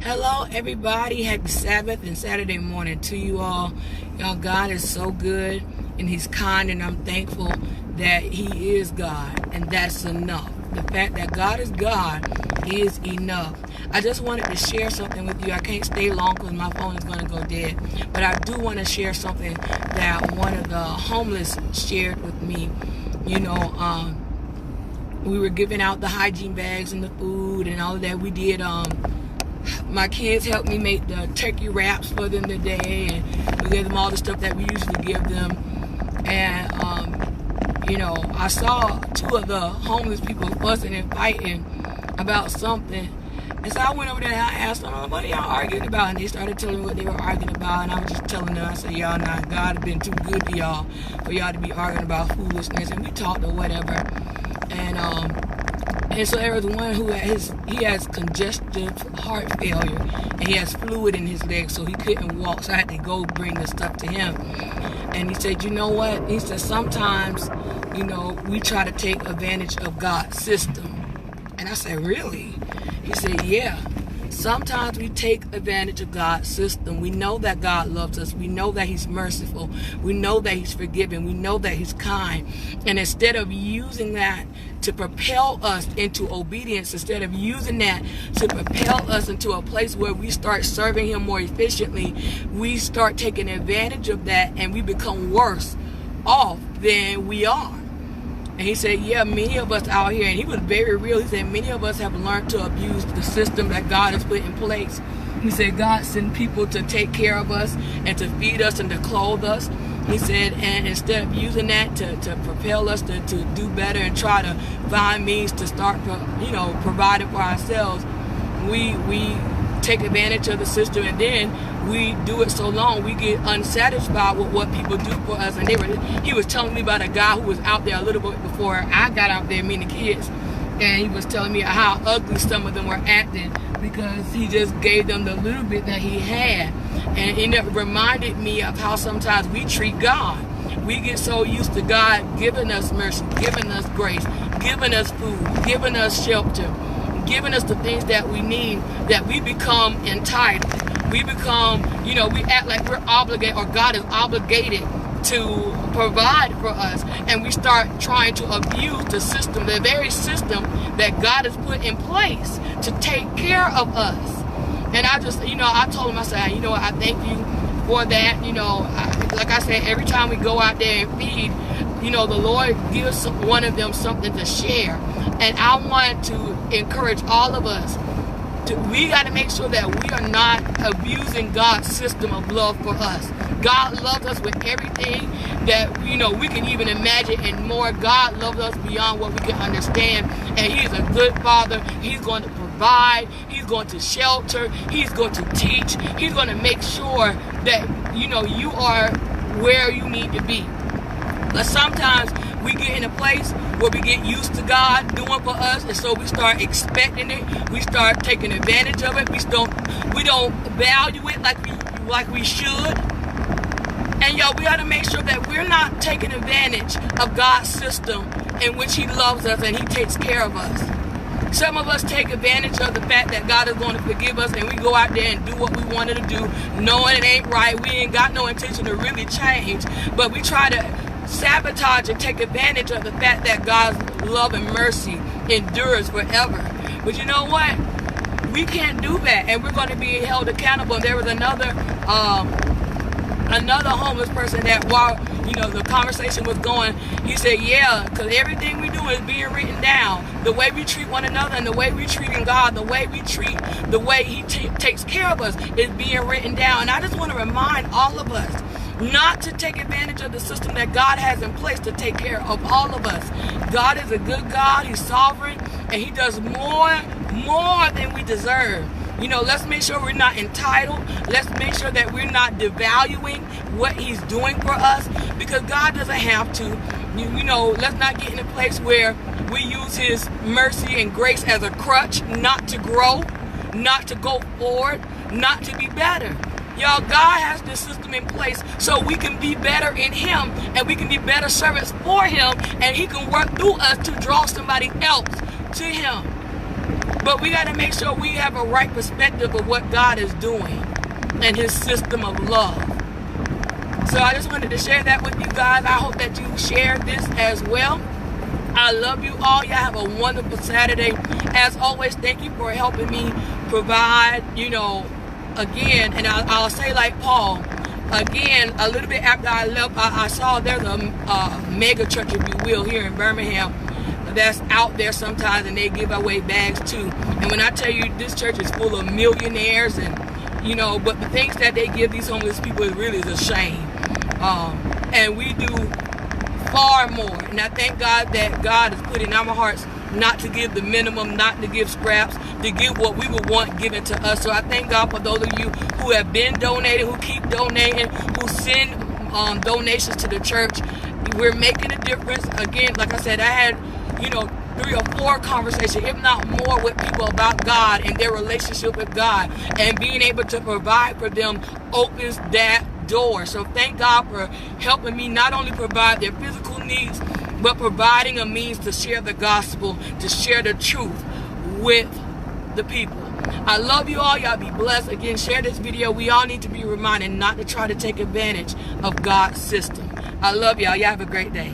Hello, everybody. Happy Sabbath and Saturday morning to you all. Y'all, God is so good and He's kind, and I'm thankful that He is God, and that's enough. The fact that God is God is enough. I just wanted to share something with you. I can't stay long because my phone is going to go dead, but I do want to share something that one of the homeless shared with me. We were giving out the hygiene bags and the food and all of that. We did my kids helped me make the turkey wraps for them today, and we gave them all the stuff that we usually give them. And I saw two of the homeless people fussing and fighting about something, and so I went over there and I asked them, "What are y'all arguing about?" And they started telling me what they were arguing about, and I was just telling them, I said, "Y'all, not God has been too good to y'all for y'all to be arguing about foolishness." And we talked or whatever, and so there was one who he has congestive heart failure, and he has fluid in his legs, so he couldn't walk. So I had to go bring the stuff to him. And he said, "You know what?" He said, "Sometimes, we try to take advantage of God's system." And I said, "Really?" He said, "Yeah. Sometimes we take advantage of God's system. We know that God loves us. We know that He's merciful. We know that He's forgiving. We know that He's kind. And instead of using that to propel us into obedience, instead of using that to propel us into a place where we start serving Him more efficiently, we start taking advantage of that, and we become worse off than we are." And he said, "Yeah, many of us out here," and he was very real. He said, "Many of us have learned to abuse the system that God has put in place." He said, "God sent people to take care of us and to feed us and to clothe us." He said, and instead of using that to propel us to do better and try to find means to start, providing for ourselves, we take advantage of the system, and then we do it so long we get unsatisfied with what people do for us. And he was telling me about a guy who was out there a little bit before I got out there, meeting the kids, and he was telling me how ugly some of them were acting because he just gave them the little bit that he had. And it reminded me of how sometimes we treat God. We get so used to God giving us mercy, giving us grace, giving us food, giving us shelter, giving us the things that we need, that we become entitled. We become, we act like we're obligated, or God is obligated to provide for us, and we start trying to abuse the system, the very system that God has put in place to take care of us. And I just, I told him, I said, I thank you for that. Like I said, every time we go out there and feed, the Lord gives one of them something to share. And I want to encourage all of us, we got to make sure that we are not abusing God's system of love for us. God loves us with everything that, we can even imagine and more. God loves us beyond what we can understand. And He is a good Father. He's going to provide. He's going to shelter. He's going to teach. He's going to make sure that, you are where you need to be. But sometimes we get in a place where we get used to God doing for us, and so we start expecting it. We start taking advantage of it. We don't value it like we should. And we got to make sure that we're not taking advantage of God's system in which He loves us and He takes care of us. Some of us take advantage of the fact that God is going to forgive us, and we go out there and do what we wanted to do, knowing it ain't right. We ain't got no intention to really change, but we try to sabotage and take advantage of the fact that God's love and mercy endures forever. But you know what? We can't do that, and we're going to be held accountable. And there was another homeless person that, while the conversation was going, he said, "Yeah, because everything we do is being written down. The way we treat one another and the way we treat God, the way we treat, the way He takes care of us is being written down." And I just want to remind all of us not to take advantage of the system that God has in place to take care of all of us. God is a good God. He's sovereign, and He does more than we deserve. Let's make sure we're not entitled. Let's make sure that we're not devaluing what He's doing for us, because God doesn't have to. Let's not get in a place where we use His mercy and grace as a crutch, not to grow, not to go forward, not to be better. Y'all, God has this system in place so we can be better in Him, and we can be better servants for Him, and He can work through us to draw somebody else to Him. But we got to make sure we have a right perspective of what God is doing and his system of love. So I just wanted to share that with you guys. I hope that you share this as well. I love you all. Y'all have a wonderful Saturday. As always, thank you for helping me provide, again, and I'll say like Paul, again, a little bit after I left, I saw there's a mega church, if you will, here in Birmingham that's out there sometimes, and they give away bags too. And when I tell you this church is full of millionaires, and but the things that they give these homeless people is really a shame. And we do far more. And I thank God that God has put in our hearts not to give the minimum, not to give scraps, to give what we would want given to us. So I thank God for those of you who have been donating, who keep donating, who send donations to the church. We're making a difference. Again, like I said, I had 3 or 4 conversations, if not more, with people about God and their relationship with God, and being able to provide for them opens that door. So thank God for helping me not only provide their physical needs, but providing a means to share the gospel, to share the truth with the people. I love you all. Y'all be blessed. Again, share this video. We all need to be reminded not to try to take advantage of God's system. I love y'all. Y'all have a great day.